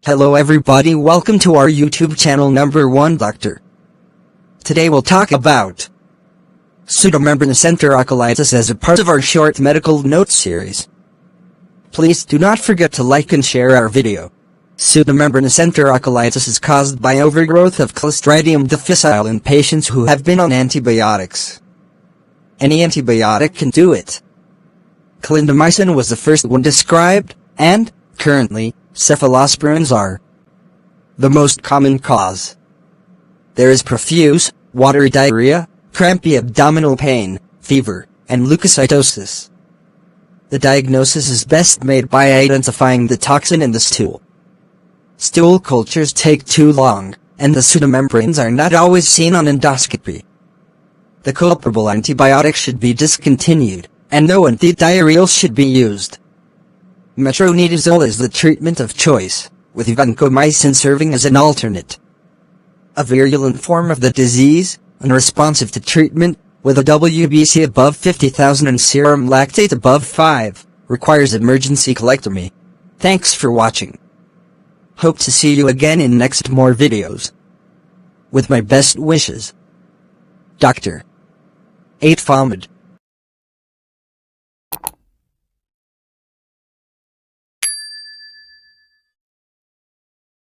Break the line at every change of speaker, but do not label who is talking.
Hello everybody, welcome to our YouTube channel number 1 Doctor. Today we'll talk about Pseudomembranous Enterocolitis as a part of our short medical notes series. Please do not forget to like and share our video. Pseudomembranous Enterocolitis is caused by overgrowth of Clostridium Difficile in patients who have been on antibiotics. Any antibiotic can do it. Clindamycin was the first one described, and, currently, cephalosporins are the most common cause. There is profuse, watery diarrhea, crampy abdominal pain, fever, and leukocytosis. The diagnosis is best made by identifying the toxin in the stool. Stool cultures take too long, and the pseudomembranes are not always seen on endoscopy. The culpable antibiotic should be discontinued, and no antidiarrheal should be used. Metronidazole is the treatment of choice, with vancomycin serving as an alternate. A virulent form of the disease, unresponsive to treatment, with a WBC above 50,000 and serum lactate above 5, requires emergency colectomy. Thanks for watching. Hope to see you again in next more videos. With my best wishes. Dr. 8 Fomid.